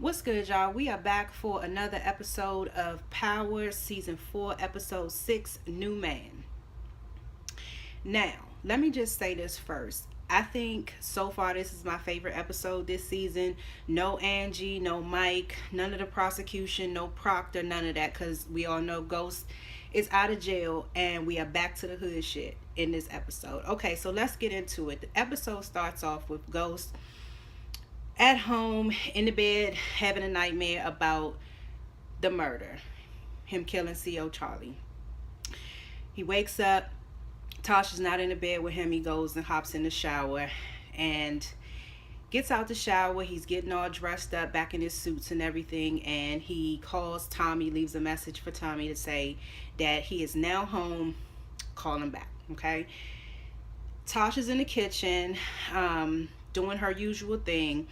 What's good, y'all? We are back for another episode of Power Season 4, Episode 6, New Man. Now, let me just say this first. I think so far this is my favorite episode this season. No Angie, no Mike, none of the prosecution, no Proctor, none of that, because we all know Ghost is out of jail and we are back to the hood shit in this episode. Okay, so let's get into it. The episode starts off with Ghost at home in the bed having a nightmare about the murder, him killing CO Charlie. He wakes up. Tasha's not in the bed with him. He goes and hops in the shower and gets out the shower. He's getting all dressed up, back in his suits and everything, and he calls Tommy, leaves a message for Tommy to say that he is now home. Call him back. Okay. Tasha's in the kitchen, doing her usual thing.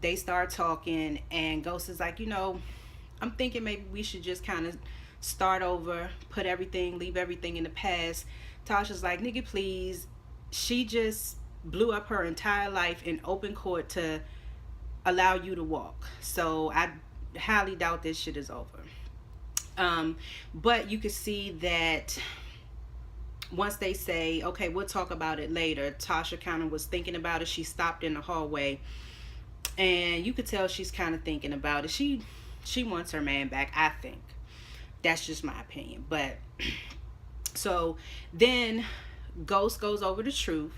They start talking, and Ghost is like, I'm thinking maybe we should just kind of start over, leave everything in the past. Tasha's like, nigga, please. She just blew up her entire life in open court to allow you to walk. So I highly doubt this shit is over. But you can see that once they say, okay, we'll talk about it later, Tasha kind of was thinking about it. She stopped in the hallway, and you could tell she's kind of thinking about it. She wants her man back, I think. That's just my opinion. But so then Ghost goes over to Truth.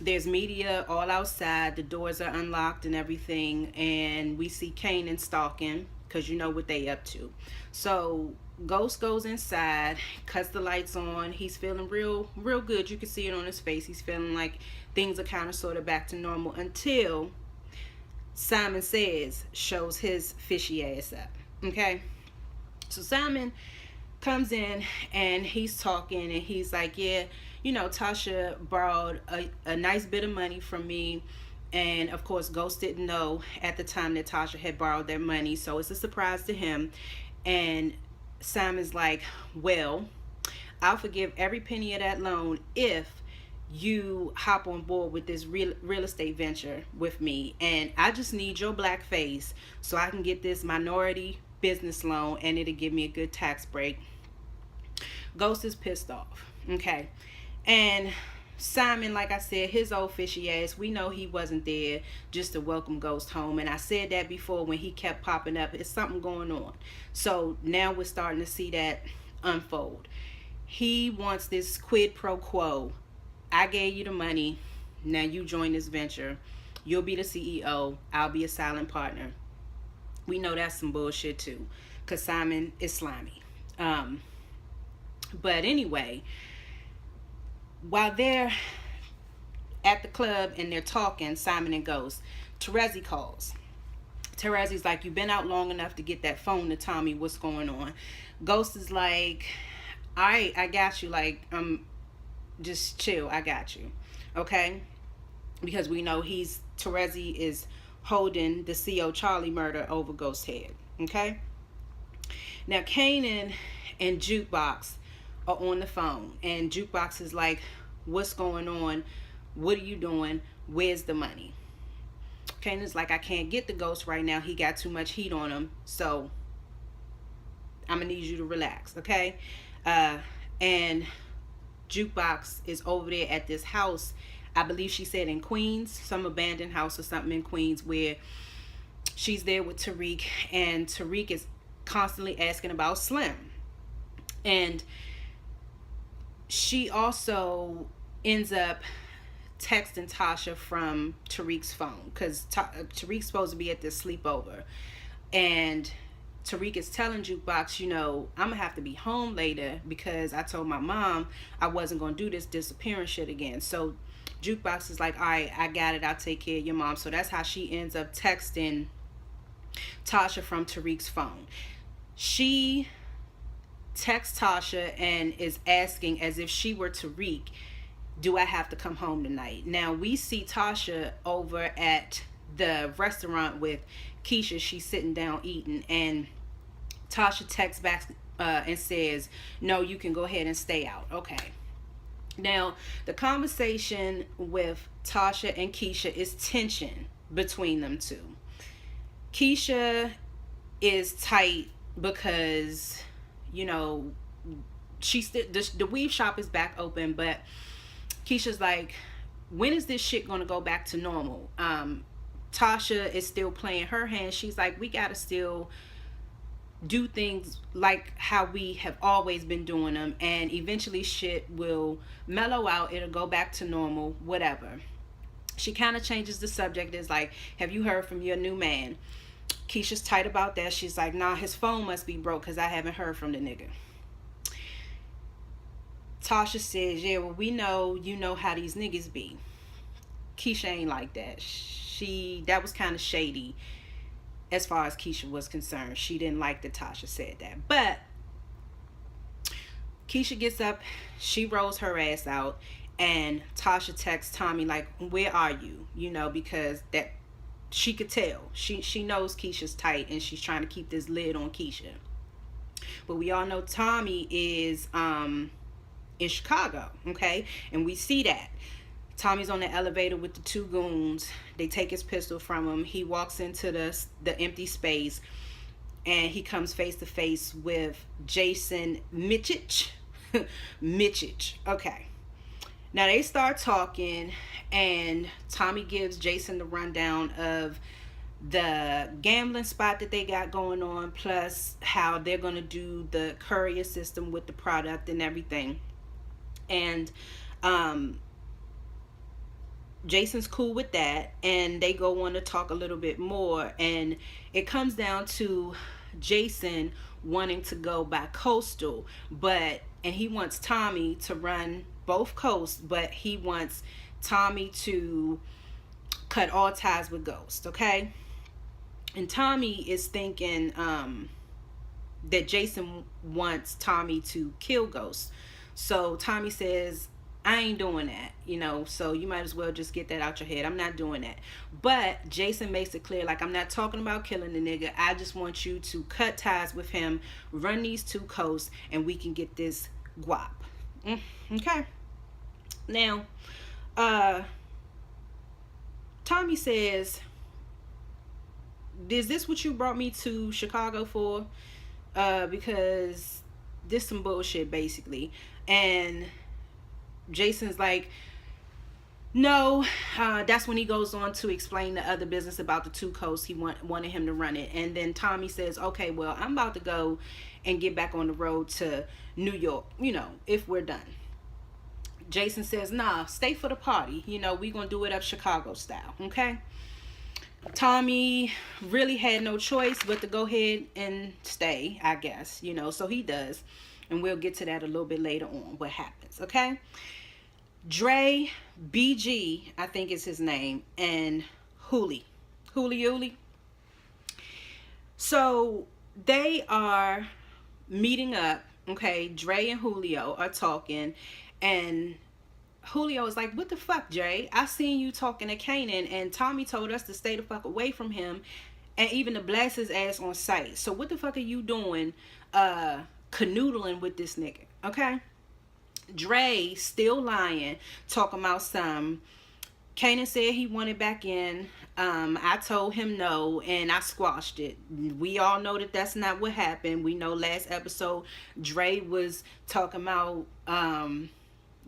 There's media all outside. The doors are unlocked and everything, and we see Kanan stalking, because you know what they up to. So Ghost goes inside, cuts the lights on. He's feeling real good. You can see it on his face. He's feeling like things are kind of sort of back to normal until Simon Says shows his fishy ass up. Okay? So Simon comes in and he's talking, and he's like, yeah, Tasha borrowed a nice bit of money from me. And of course, Ghost didn't know at the time that Tasha had borrowed their money, so it's a surprise to him. And Simon's like, well, I'll forgive every penny of that loan if you hop on board with this real estate venture with me. And I just need your black face so I can get this minority business loan, and it'll give me a good tax break. Ghost is pissed off. Okay. And Simon, like I said, his old fishy ass, we know he wasn't there just to welcome Ghost home. And I said that before when he kept popping up. It's something going on. So now we're starting to see that unfold. He wants this quid pro quo. I gave you the money. Now you join this venture. You'll be the CEO. I'll be a silent partner. We know that's some bullshit too, because Simon is slimy. But anyway, while they're at the club and they're talking, Simon and Ghost, Terezi calls. Terezi's like, you've been out long enough to get that phone to Tommy. What's going on? Ghost is like, all right, I got you. Like, just chill. I got you. Okay? Because we know Terezi is holding the CO Charlie murder over Ghost's head. Okay? Now, Kanan and Jukebox are on the phone, and Jukebox is like, what's going on? What are you doing? Where's the money? Kanan's like, I can't get the Ghost right now. He got too much heat on him, so I'm gonna need you to relax. Okay? And Jukebox is over there at this house, I believe she said in Queens, some abandoned house or something in Queens, where she's there with Tariq, and Tariq is constantly asking about Slim. And she also ends up texting Tasha from Tariq's phone, because Tariq's supposed to be at this sleepover. And Tariq is telling Jukebox, I'm gonna have to be home later because I told my mom I wasn't gonna do this disappearance shit again. So Jukebox is like, all right, I got it. I'll take care of your mom. So that's how she ends up texting Tasha from Tariq's phone. She texts Tasha and is asking, as if she were Tariq, do I have to come home tonight? Now we see Tasha over at the restaurant with Keisha. She's sitting down eating, and Tasha texts back and says, no, you can go ahead and stay out. Okay. Now, the conversation with Tasha and Keisha is tension between them two. Keisha is tight because, you know, she's still, the weave shop is back open, but Keisha's like, when is this shit gonna go back to normal? Tasha is still playing her hand. She's like, we gotta still do things like how we have always been doing them, and eventually shit will mellow out. It'll go back to normal, whatever. She kind of changes the subject. Is like, have you heard from your new man? Keisha's tight about that. She's like, nah, his phone must be broke because I haven't heard from the nigga. Tasha says, yeah, well, we know you know how these niggas be. Keisha ain't like that. That was kind of shady as far as Keisha was concerned. She didn't like that Tasha said that. But Keisha gets up, she rolls her ass out, and Tasha texts Tommy like, where are you? You know, because that she could tell. She knows Keisha's tight and she's trying to keep this lid on Keisha. But we all know Tommy is in Chicago, okay? And we see that. Tommy's on the elevator with the two goons. They take his pistol from him. He walks into the empty space, and he comes face to face with Jason Michich. Michich. Okay. Now they start talking, and Tommy gives Jason the rundown of the gambling spot that they got going on, plus how they're going to do the courier system with the product and everything. And Jason's cool with that, and they go on to talk a little bit more, and it comes down to Jason wanting to go by coastal, and he wants Tommy to run both coasts, but he wants Tommy to cut all ties with Ghost, okay? And Tommy is thinking that Jason wants Tommy to kill Ghost. So Tommy says, I ain't doing that, you know, so you might as well just get that out your head. I'm not doing that. But Jason makes it clear, like, I'm not talking about killing the nigga. I just want you to cut ties with him, run these two coasts, and we can get this guap. Okay. Now, Tommy says, is this what you brought me to Chicago for? Because this some bullshit, basically. And Jason's like, no. That's when he goes on to explain the other business about the two coasts. He wanted him to run it. And then Tommy says, okay, well, I'm about to go and get back on the road to New York, you know, if we're done. Jason says, nah, stay for the party. You know, we gonna do it up Chicago style, okay? Tommy really had no choice but to go ahead and stay, I guess, you know, so he does. And we'll get to that a little bit later on, what happens, okay? Dre, BG, I think is his name, and Huli. So they are meeting up, okay? Dre and Julio are talking, and Julio is like, what the fuck, Dre? I seen you talking to Kanan, and Tommy told us to stay the fuck away from him, and even to blast his ass on sight. So what the fuck are you doing canoodling with this nigga, okay? Dre still lying, talking about some, Kanan said he wanted back in. I told him no, and I squashed it. We all know that that's not what happened. We know last episode Dre was talking about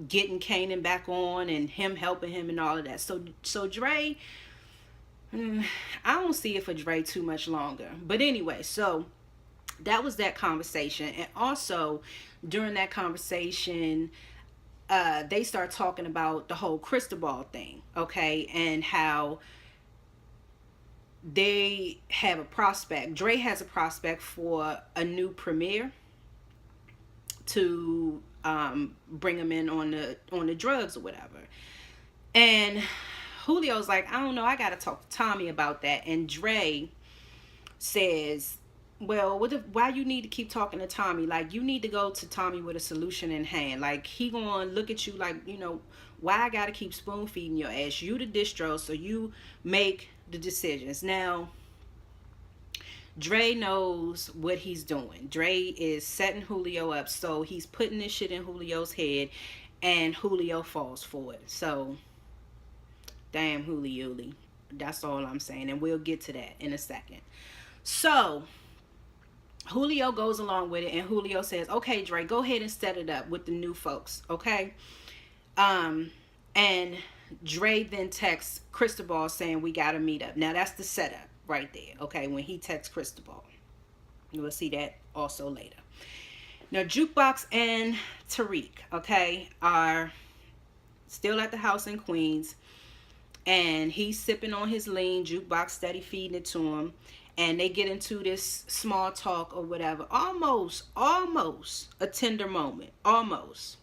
getting Kanan back on and him helping him and all of that. So Dre, I don't see it for Dre too much longer. But anyway, so that was that conversation. And also during that conversation, they start talking about the whole Cristobal thing, okay, and how they have a prospect. Dre has a prospect for a new premiere to bring him in on the drugs or whatever. And Julio's like, I don't know, I gotta talk to Tommy about that. And Dre says, well, why you need to keep talking to Tommy? Like, you need to go to Tommy with a solution in hand. Like, he gonna look at you like, you know, why I gotta keep spoon feeding your ass? You the distro, so you make the decisions. Now, Dre knows what he's doing. Dre is setting Julio up, so he's putting this shit in Julio's head, and Julio falls for it. So, damn, Julio. That's all I'm saying, and we'll get to that in a second. So Julio goes along with it, and Julio says, "Okay, Dre, go ahead and set it up with the new folks, okay?" And Dre then texts Cristobal saying, "We gotta meet up." Now that's the setup right there, okay? When he texts Cristobal, we'll see that also later. Now Jukebox and Tariq, okay, are still at the house in Queens, and he's sipping on his lean. Jukebox steady feeding it to him, and they get into this small talk or whatever. Almost a tender moment. Almost,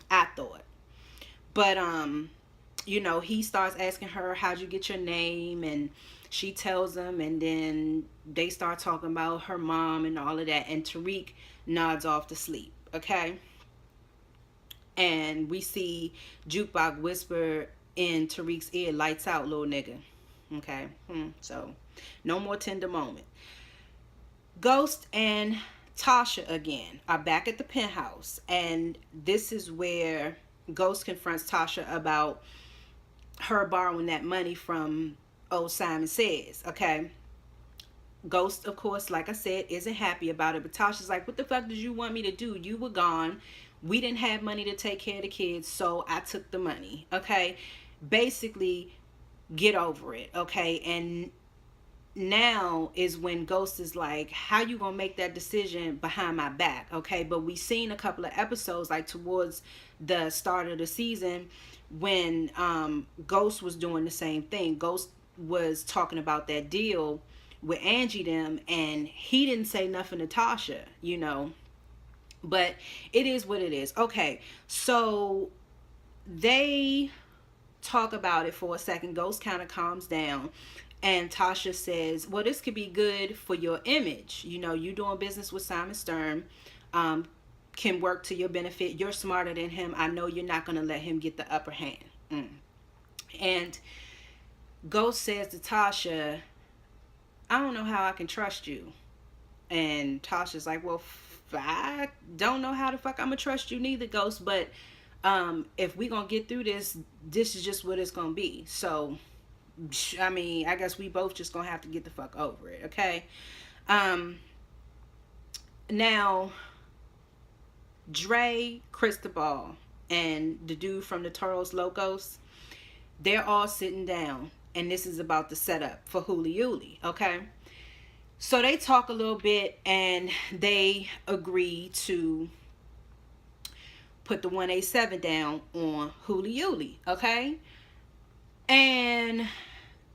I thought. But he starts asking her, "How'd you get your name?" And she tells him, and then they start talking about her mom and all of that. And Tariq nods off to sleep. Okay. And we see Jukebox whisper in Tariq's ear, "Lights out, little nigga." Okay. So no more tender moment. Ghost and Tasha again are back at the penthouse, and this is where Ghost confronts Tasha about her borrowing that money from old Simon Says. Okay. Ghost, of course, like I said, isn't happy about it, but Tasha's like, "What the fuck did you want me to do? You were gone. We didn't have money to take care of the kids, so I took the money." Okay. Basically, get over it. Okay. And now is when Ghost is like, "How you gonna make that decision behind my back?" Okay. But we seen a couple of episodes, like towards the start of the season, when Ghost was doing the same thing. Ghost was talking about that deal with Angie them, and he didn't say nothing to Tasha, but it is what it is. Okay, so they talk about it for a second. Ghost kind of calms down, and Tasha says, "Well, this could be good for your image. You doing business with Simon Stern can work to your benefit. You're smarter than him. I know you're not going to let him get the upper hand." And Ghost says to Tasha, "I don't know how I can trust you." And Tasha's like, "Well, I don't know how the fuck I'm going to trust you neither, Ghost. But if we going to get through this is just what it's going to be. So, I mean, I guess we both just going to have to get the fuck over it, okay?" Now, Dre, Cristobal, and the dude from the Toros Locos, they're all sitting down. And this is about the setup for Huli Uli, okay? So they talk a little bit, and they agree to put the 187 down on Huli Uli, okay? And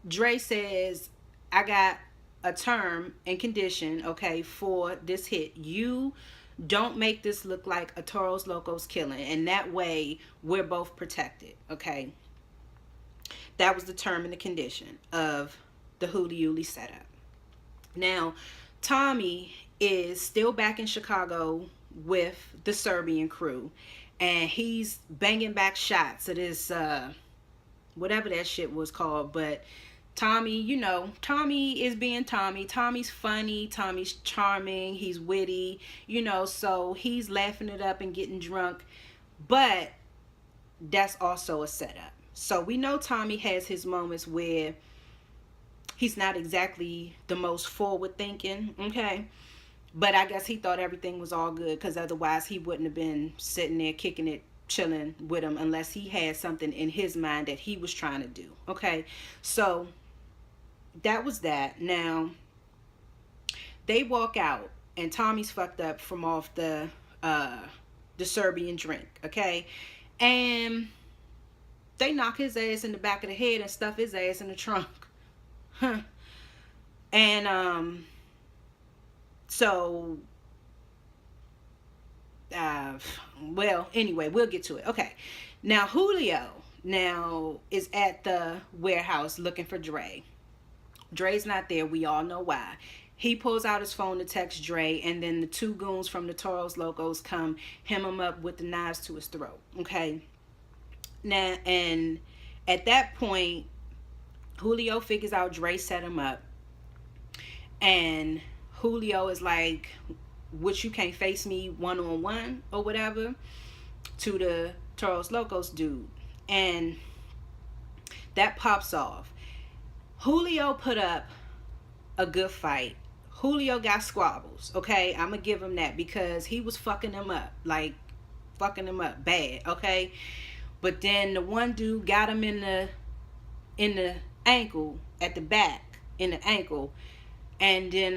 Dre says, "I got a term and condition, okay, for this hit. You don't make this look like a Toros Locos killing, and that way we're both protected," okay? That was the term and the condition of the Huli Uli setup. Now, Tommy is still back in Chicago with the Serbian crew, and he's banging back shots of this, whatever that shit was called. But Tommy, Tommy is being Tommy. Tommy's funny. Tommy's charming. He's witty, so he's laughing it up and getting drunk. But that's also a setup. So we know Tommy has his moments where he's not exactly the most forward thinking, okay? But I guess he thought everything was all good, because otherwise he wouldn't have been sitting there kicking it, chilling with him, unless he had something in his mind that he was trying to do, okay? So that was that. Now, they walk out, and Tommy's fucked up from off the Serbian drink, okay? And they knock his ass in the back of the head and stuff his ass in the trunk. And so well, anyway, we'll get to it. Okay, now Julio is at the warehouse looking for Dre. Dre's not there. We all know why. He pulls out his phone to text Dre, and then the two goons from the Toros Locos come, hem him up with the knives to his throat, okay? Now, and at that point, Julio figures out Dre set him up, and Julio is like, "What, you can't face me one-on-one or whatever," to the Toros Locos dude, and that pops off. Julio put up a good fight. Julio got squabbles, okay? I'm gonna give him that because he was fucking him up, like fucking him up bad, okay? But then the one dude got him in the ankle, at the back, in the ankle, and then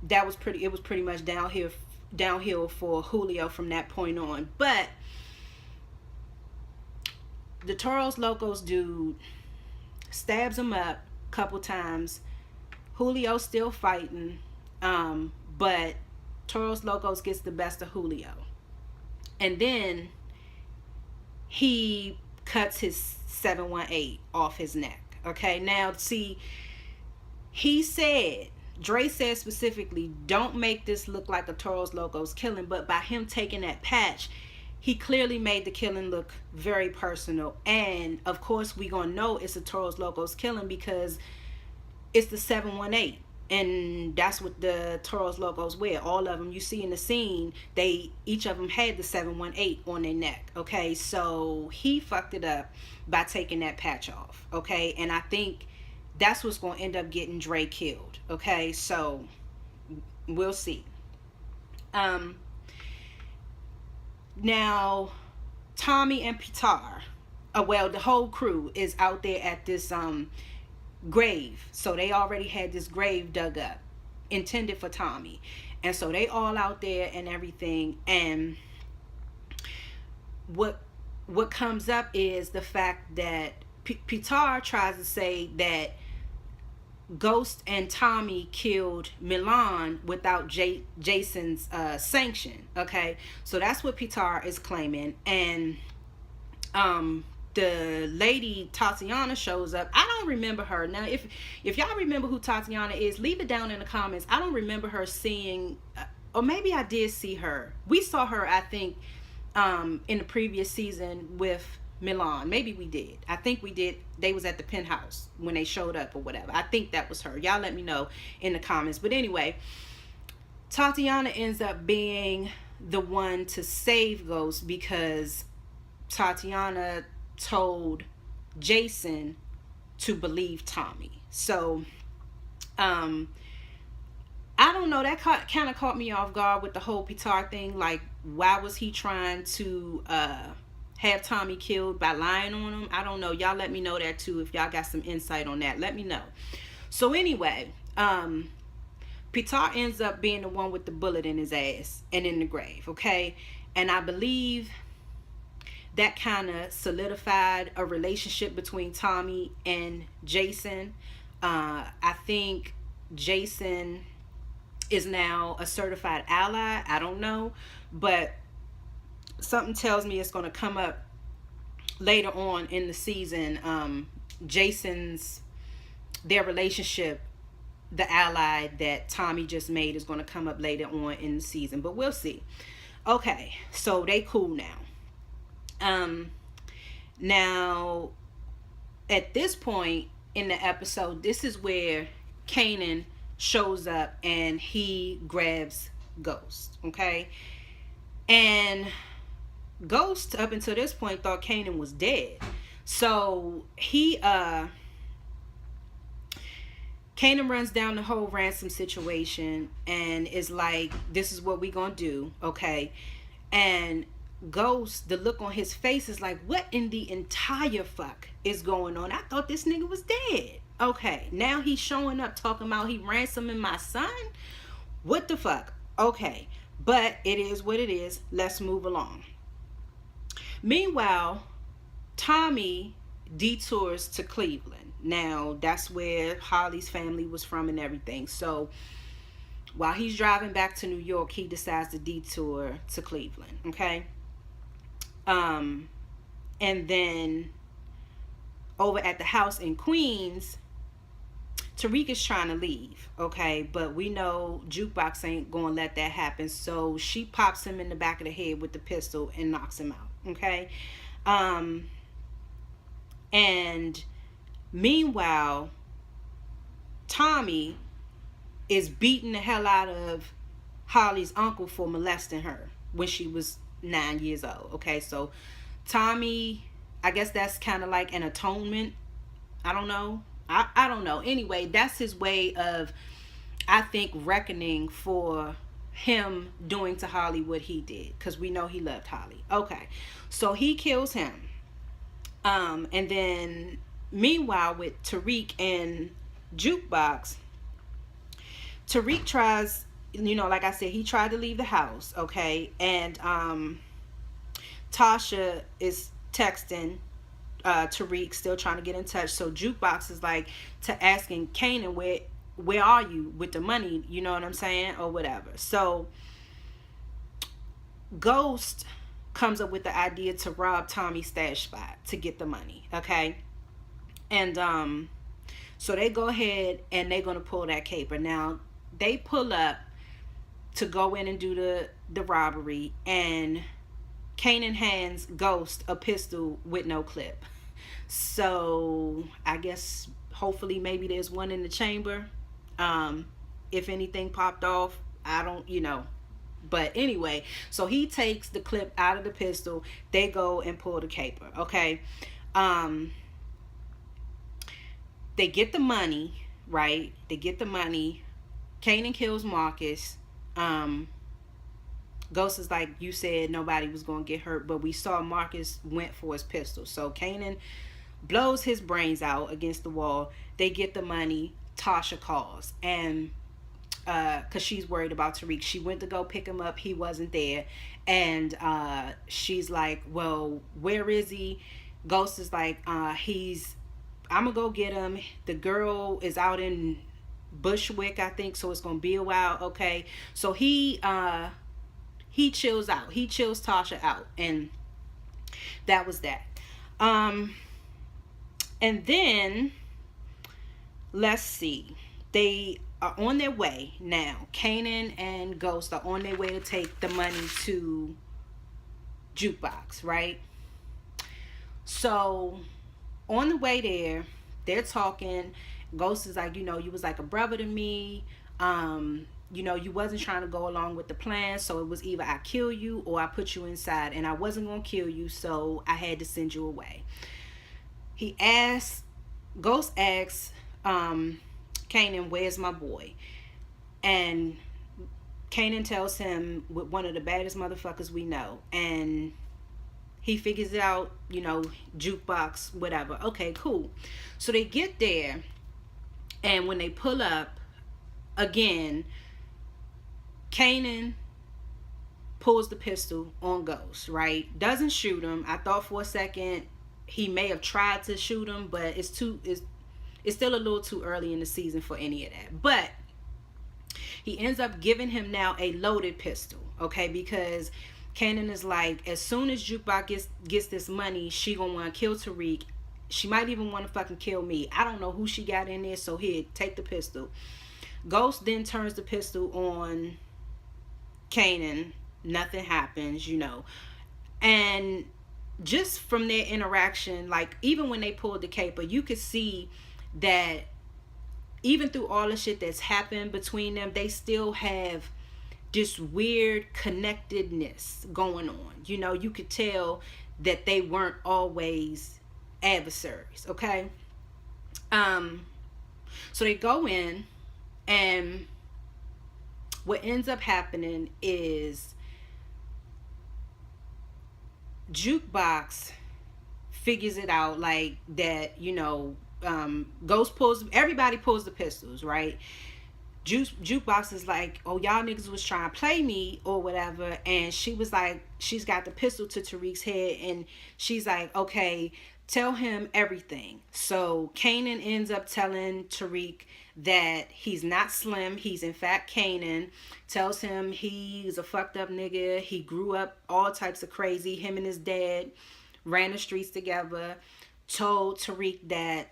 that was pretty. It was pretty much downhill for Julio from that point on. But the Toros Locos dude stabs him up a couple times. Julio's still fighting, but Toros Locos gets the best of Julio, and then he cuts his 718 off his neck. Okay, now see, Dre said specifically, don't make this look like a Toros Locos killing, but by him taking that patch, he clearly made the killing look very personal. And of course, we gonna know it's a Toros Locos killing because it's the 718, and that's what the Toros Locos wear. All of them you see in the scene, each of them had the 718 on their neck. Okay, so he fucked it up by taking that patch off. Okay, and I think that's what's gonna end up getting Dre killed. Okay, so we'll see. Now Tommy and Pitar, well, the whole crew is out there at this grave. So they already had this grave dug up intended for Tommy, and so they all out there and everything. And what comes up is the fact that Pitar tries to say that Ghost and Tommy killed Milan without Jason's sanction. Okay, so that's what Pitar is claiming. And the lady Tatiana shows up. I don't remember her. Now, if y'all remember who Tatiana is, leave it down in the comments. I don't remember her seeing, or maybe I did see her. We saw her, I think, in the previous season with Milan. Maybe we did. I think we did. They was at the penthouse when they showed up or whatever. I think that was her. Y'all let me know in the comments. But anyway, Tatiana ends up being the one to save Ghost because Tatiana told Jason to believe Tommy. So I don't know, that kind of caught me off guard with the whole Pitar thing. Like, why was he trying to have Tommy killed by lying on him? I don't know. Y'all let me know that too. If y'all got some insight on that, let me know. So anyway, Pitar ends up being the one with the bullet in his ass and in the grave. Okay, and I believe that kind of solidified a relationship between Tommy and Jason. I think Jason is now a certified ally. I don't know, but something tells me it's going to come up later on in the season. Their relationship, the ally that Tommy just made, is going to come up later on in the season, but we'll see. Okay, so they cool now. Now at this point in the episode, this is where Kanan shows up and he grabs Ghost. Okay, and Ghost up until this point thought Kanan was dead, so Kanan runs down the whole ransom situation and is like, this is what we gonna do. Okay, and Ghost, the look on his face is like, what in the entire fuck is going on? I thought this nigga was dead. Okay, now he's showing up talking about he ransoming my son. What the fuck? Okay, but it is what it is. Let's move along. Meanwhile, Tommy detours to Cleveland. Now, that's where Holly's family was from and everything. So while he's driving back to New York, he decides to detour to Cleveland. Okay. And then over at the house in Queens, Tariq is trying to leave. Okay, but we know Jukebox ain't gonna let that happen, so she pops him in the back of the head with the pistol and knocks him out. Okay. And meanwhile, Tommy is beating the hell out of Holly's uncle for molesting her when she was 9 years old. Okay, so Tommy, I guess that's kind of like an atonement. I don't know. I don't know. Anyway, that's his way of, I think, reckoning for him doing to Holly what he did, because we know he loved Holly. Okay, so he kills him. And then meanwhile with Tariq and Jukebox, Tariq tries, like I said, he tried to leave the house, okay? And Tasha is texting Tariq, still trying to get in touch. So Jukebox is like to asking Kanan, where are you with the money? You know what I'm saying? Or whatever. So Ghost comes up with the idea to rob Tommy's stash spot to get the money, okay? And so they go ahead and they're gonna pull that caper. Now they pull up to go in and do the robbery, and Kanan hands Ghost a pistol with no clip. So I guess hopefully maybe there's one in the chamber. If anything popped off, I don't, But anyway, so he takes the clip out of the pistol. They go and pull the caper. Okay. They get the money, right? They get the money. Kanan kills Marcus. Ghost is like, you said nobody was going to get hurt, but we saw Marcus went for his pistol. So Kanan blows his brains out against the wall. They get the money. Tasha calls. And because she's worried about Tariq. She went to go pick him up. He wasn't there. And she's like, well, where is he? Ghost is like, I'm going to go get him. The girl is out in Bushwick, I think, so it's going to be a while. Okay. So he chills out. He chills Tasha out. And that was that. And then, let's see. They are on their way now. Kanan and Ghost are on their way to take the money to Jukebox, right? So on the way there, they're talking. Ghost is like, you was like a brother to me. You wasn't trying to go along with the plan, so it was either I kill you or I put you inside, and I wasn't gonna kill you, so I had to send you away. Ghost asks Kanan, where's my boy? And Kanan tells him, with one of the baddest motherfuckers we know. And he figures it out, Jukebox, whatever. Okay, cool. So they get there, and when they pull up, again, Kanan pulls the pistol on Ghost, right? Doesn't shoot him. I thought for a second he may have tried to shoot him, but it's still a little too early in the season for any of that. But he ends up giving him now a loaded pistol, okay? Because Kanan is like, as soon as Jukebox gets this money, she gonna want to kill Tariq. She might even want to fucking kill me. I don't know who she got in there, so here, take the pistol. Ghost then turns the pistol on Kanan. Nothing happens, And just from their interaction, like, even when they pulled the caper, you could see that even through all the shit that's happened between them, they still have this weird connectedness going on. You could tell that they weren't always adversaries, okay? So they go in, and what ends up happening is Jukebox figures it out, like that, Ghost everybody pulls the pistols, right? Jukebox is like, oh, y'all niggas was trying to play me or whatever. And she was like, she's got the pistol to Tariq's head, and she's like, okay, tell him everything. So Kanan ends up telling Tariq that he's not Slim, he's in fact Kanan. Tells him he's a fucked up nigga, he grew up all types of crazy. Him and his dad ran the streets together. Told Tariq that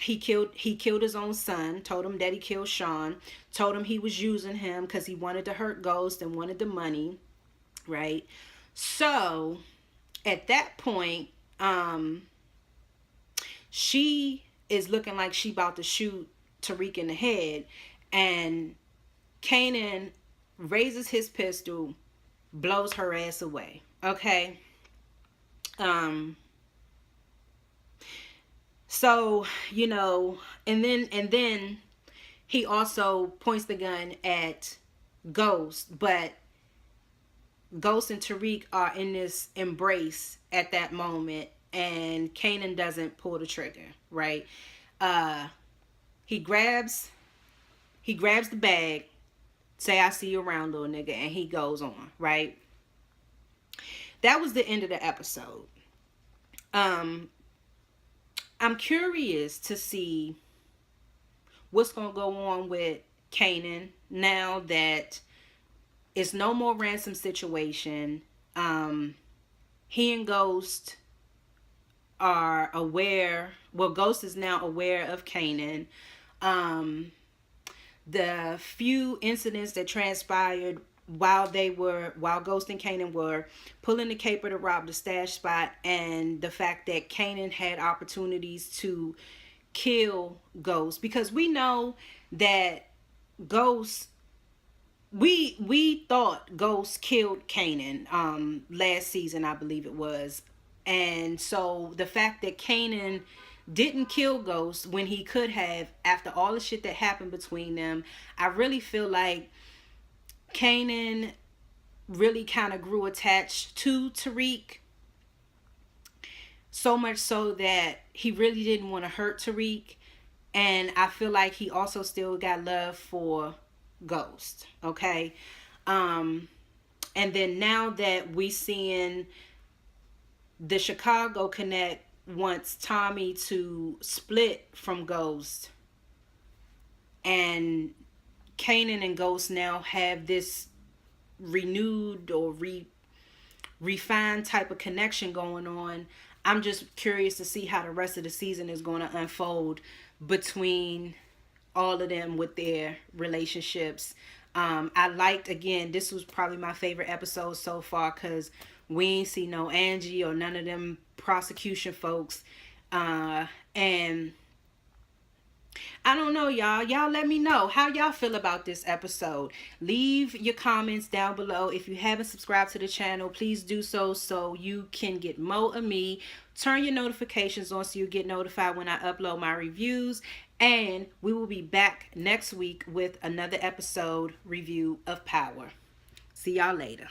he killed his own son. Told him that he killed Sean. Told him he was using him because he wanted to hurt Ghost and wanted the money, right? So at that point, she is looking like she about to shoot Tariq in the head, and Kanan raises his pistol, blows her ass away. Okay. So, and then he also points the gun at Ghost, but Ghost and Tariq are in this embrace at that moment, and Kanan doesn't pull the trigger, right? Uh, he grabs the bag, say I see you around, little nigga, and he goes on, right? That was the end of the episode. Um, I'm curious to see what's gonna go on with Kanan now that it's no more ransom situation. He and Ghost are aware. Well, Ghost is now aware of Kanan. Um, the few incidents that transpired while Ghost and Kanan were pulling the caper to rob the stash spot, and the fact that Kanan had opportunities to kill Ghost, because we know that Ghost we thought Ghost killed Kanan last season, I believe it was. And so the fact that Kanan didn't kill Ghost when he could have, after all the shit that happened between them, I really feel like Kanan really kind of grew attached to Tariq, so much so that he really didn't want to hurt Tariq. And I feel like he also still got love for Ghost. Okay. Um, and then now that we seeing the Chicago Connect wants Tommy to split from Ghost, and Kanan and Ghost now have this renewed or refined type of connection going on. I'm just curious to see how the rest of the season is going to unfold between all of them with their relationships. I liked, again, this was probably my favorite episode so far, because we ain't see no Angie or none of them prosecution folks. And I don't know, y'all. Y'all let me know how y'all feel about this episode. Leave your comments down below. If you haven't subscribed to the channel, please do so you can get more of me. Turn your notifications on so you get notified when I upload my reviews. And we will be back next week with another episode review of Power. See y'all later.